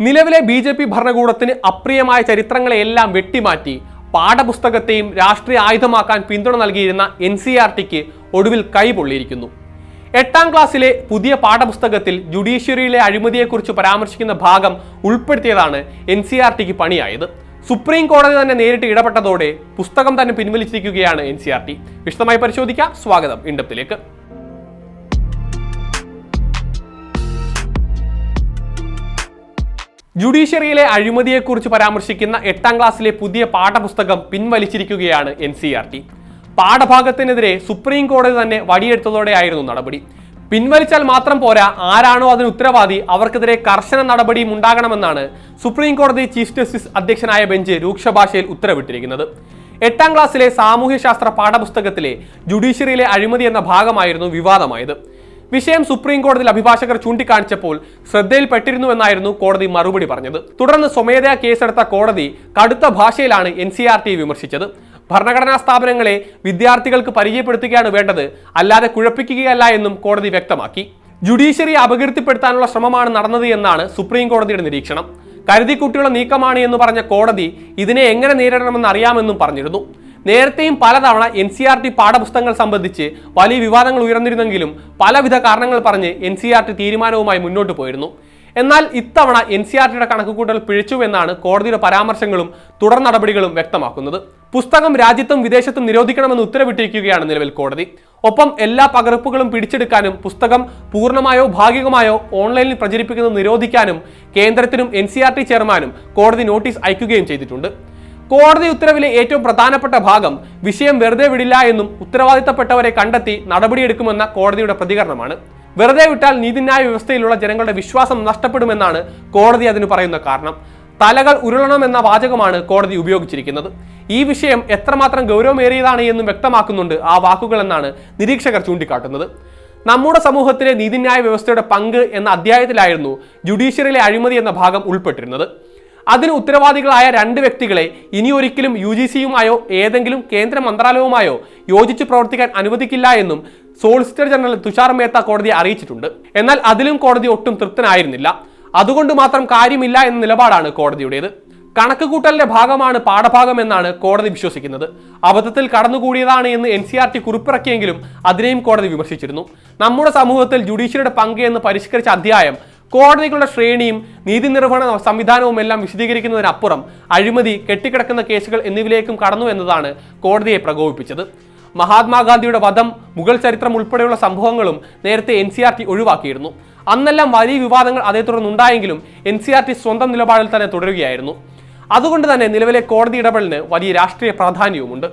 നിലവിലെ BJP ഭരണകൂടത്തിന് അപ്രിയമായ ചരിത്രങ്ങളെയെല്ലാം വെട്ടിമാറ്റി പാഠപുസ്തകത്തെയും രാഷ്ട്രീയ ആയുധമാക്കാൻ പിന്തുണ നൽകിയിരുന്ന NCERTക്ക് ഒടുവിൽ കൈപൊള്ളിയിരിക്കുന്നു. 8ാം ക്ലാസ്സിലെ പുതിയ പാഠപുസ്തകത്തിൽ ജുഡീഷ്യറിയിലെ അഴിമതിയെക്കുറിച്ച് പരാമർശിക്കുന്ന ഭാഗം ഉൾപ്പെടുത്തിയതാണ് NCERTക്ക് പണിയായത്. സുപ്രീം കോടതി തന്നെ നേരിട്ട് ഇടപെട്ടതോടെ പുസ്തകം തന്നെ പിൻവലിച്ചിരിക്കുകയാണ് NCERT. വിശദമായി പരിശോധിക്കാം. സ്വാഗതം ഇൻഡെപ്തിലേക്ക്. ജുഡീഷ്യറിയിലെ അഴിമതിയെക്കുറിച്ച് പരാമർശിക്കുന്ന 8ാം ക്ലാസ്സിലെ പുതിയ പാഠപുസ്തകം പിൻവലിച്ചിരിക്കുകയാണ് NCERT. പാഠഭാഗത്തിനെതിരെ സുപ്രീം കോടതി തന്നെ വടിയെടുത്തതോടെയായിരുന്നു നടപടി. പിൻവലിച്ചാൽ മാത്രം പോരാ, ആരാണോ അതിന് ഉത്തരവാദി അവർക്കെതിരെ കർശന നടപടിയും ഉണ്ടാകണമെന്നാണ് സുപ്രീം കോടതി ചീഫ് ജസ്റ്റിസ് അധ്യക്ഷനായ ബെഞ്ച് രൂക്ഷഭാഷയിൽ ഉത്തരവിട്ടിരിക്കുന്നത്. 8ാം ക്ലാസ്സിലെ സാമൂഹ്യശാസ്ത്ര പാഠപുസ്തകത്തിലെ ജുഡീഷ്യറിയിലെ അഴിമതി എന്ന ഭാഗമായിരുന്നു വിവാദമായത്. വിഷയം സുപ്രീം കോടതിയിൽ അഭിഭാഷകർ ചൂണ്ടിക്കാണിച്ചപ്പോൾ ശ്രദ്ധയിൽപ്പെട്ടിരുന്നുവെന്നായിരുന്നു കോടതി മറുപടി പറഞ്ഞത്. തുടർന്ന് സ്വമേധയാ കേസെടുത്ത കോടതി കടുത്ത ഭാഷയിലാണ് NCERT വിമർശിച്ചത്. ഭരണഘടനാ സ്ഥാപനങ്ങളെ വിദ്യാർത്ഥികൾക്ക് പരിചയപ്പെടുത്തുകയാണ് വേണ്ടത്, അല്ലാതെ കുഴപ്പിക്കുകയല്ല എന്നും കോടതി വ്യക്തമാക്കി. ജുഡീഷ്യറിയെ അപകീർത്തിപ്പെടുത്താനുള്ള ശ്രമമാണ് നടന്നത് എന്നാണ് സുപ്രീം കോടതിയുടെ നിരീക്ഷണം. കരുതിക്കുട്ടിയുള്ള നീക്കമാണ് എന്ന് പറഞ്ഞ കോടതി ഇതിനെ എങ്ങനെ നേരിടണമെന്ന് അറിയാമെന്നും പറഞ്ഞിരുന്നു. നേരത്തെയും പലതവണ NCERT പാഠപുസ്തകങ്ങൾ സംബന്ധിച്ച് വലിയ വിവാദങ്ങൾ ഉയർന്നിരുന്നെങ്കിലും പലവിധ കാരണങ്ങൾ പറഞ്ഞ് NCERT തീരുമാനവുമായി മുന്നോട്ട് പോയിരുന്നു. എന്നാൽ ഇത്തവണ NCERTയുടെ കണക്കുകൂട്ടൽ പിഴച്ചുവെന്നാണ് കോടതിയുടെ പരാമർശങ്ങളും തുടർ നടപടികളും വ്യക്തമാക്കുന്നത്. പുസ്തകം രാജ്യത്തും വിദേശത്തും നിരോധിക്കണമെന്ന് ഉത്തരവിട്ടിരിക്കുകയാണ് നിലവിൽ കോടതി. ഒപ്പം എല്ലാ പകർപ്പുകളും പിടിച്ചെടുക്കാനും പുസ്തകം പൂർണ്ണമായോ ഭാഗികമായോ ഓൺലൈനിൽ പ്രചരിപ്പിക്കുന്നത് നിരോധിക്കാനും കേന്ദ്രത്തിനും NCERT ചെയർമാനും കോടതി നോട്ടീസ് അയക്കുകയും ചെയ്തിട്ടുണ്ട്. കോടതി ഉത്തരവിലെ ഏറ്റവും പ്രധാനപ്പെട്ട ഭാഗം വിഷയം വെറുതെ വിടില്ല എന്നും ഉത്തരവാദിത്തപ്പെട്ടവരെ കണ്ടെത്തി നടപടിയെടുക്കുമെന്ന കോടതിയുടെ പ്രതികരണമാണ്. വെറുതെ വിട്ടാൽ നീതിന്യായ വ്യവസ്ഥയിലുള്ള ജനങ്ങളുടെ വിശ്വാസം നഷ്ടപ്പെടുമെന്നാണ് കോടതി അതിന് പറയുന്ന കാരണം. തലകൾ ഉരുളണമെന്ന വാചകമാണ് കോടതി ഉപയോഗിച്ചിരിക്കുന്നത്. ഈ വിഷയം എത്രമാത്രം ഗൗരവമേറിയതാണ് എന്നും വ്യക്തമാക്കുന്നുണ്ട് ആ വാക്കുകൾ എന്നാണ് നിരീക്ഷകർ ചൂണ്ടിക്കാട്ടുന്നത്. നമ്മുടെ സമൂഹത്തിലെ നീതിന്യായ വ്യവസ്ഥയുടെ പങ്ക് എന്ന അധ്യായത്തിലായിരുന്നു ജുഡീഷ്യറിയിലെ അഴിമതി എന്ന ഭാഗം ഉൾപ്പെട്ടിരുന്നത്. അതിന് ഉത്തരവാദികളായ 2 വ്യക്തികളെ ഇനിയൊരിക്കലും UGCയുമായോ ഏതെങ്കിലും കേന്ദ്ര മന്ത്രാലയവുമായോ യോജിച്ച് പ്രവർത്തിക്കാൻ അനുവദിക്കില്ല എന്നും സോളിസിറ്റർ ജനറൽ തുഷാർ മേത്ത കോടതിയെ അറിയിച്ചിട്ടുണ്ട്. എന്നാൽ അതിലും കോടതി ഒട്ടും തൃപ്തനായിരുന്നില്ല. അതുകൊണ്ട് മാത്രം കാര്യമില്ല എന്ന നിലപാടാണ് കോടതിയുടേത്. കണക്കുകൂട്ടലിന്റെ ഭാഗമാണ് പാഠഭാഗം എന്നാണ് കോടതി വിശ്വസിക്കുന്നത്. അബദ്ധത്തിൽ കടന്നുകൂടിയതാണ് എന്ന് NCERT കുറിപ്പിറക്കിയെങ്കിലും അതിനെയും കോടതി വിമർശിച്ചിരുന്നു. നമ്മുടെ സമൂഹത്തിൽ ജുഡീഷ്യറിയുടെ പങ്ക് എന്ന് പരിഷ്കരിച്ച അധ്യായം കോടതികളുടെ ശ്രേണിയും നീതി നിർവഹണ സംവിധാനവും എല്ലാം വിശദീകരിക്കുന്നതിനപ്പുറം അഴിമതി, കെട്ടിക്കിടക്കുന്ന കേസുകൾ എന്നിവയിലേക്കും കടന്നു എന്നതാണ് കോടതിയെ പ്രകോപിപ്പിച്ചത്. മഹാത്മാഗാന്ധിയുടെ വധം, മുഗൾ ചരിത്രം ഉൾപ്പെടെയുള്ള സംഭവങ്ങളും നേരത്തെ NCERT ഒഴിവാക്കിയിരുന്നു. അന്നെല്ലാം വലിയ വിവാദങ്ങൾ അതേ തുടർന്നുണ്ടായെങ്കിലും NCERT സ്വന്തം നിലപാടിൽ തന്നെ തുടരുകയായിരുന്നു. അതുകൊണ്ട് തന്നെ നിലവിലെ കോടതി ഇടപെടലിന് വലിയ രാഷ്ട്രീയ പ്രാധാന്യവുമുണ്ട്.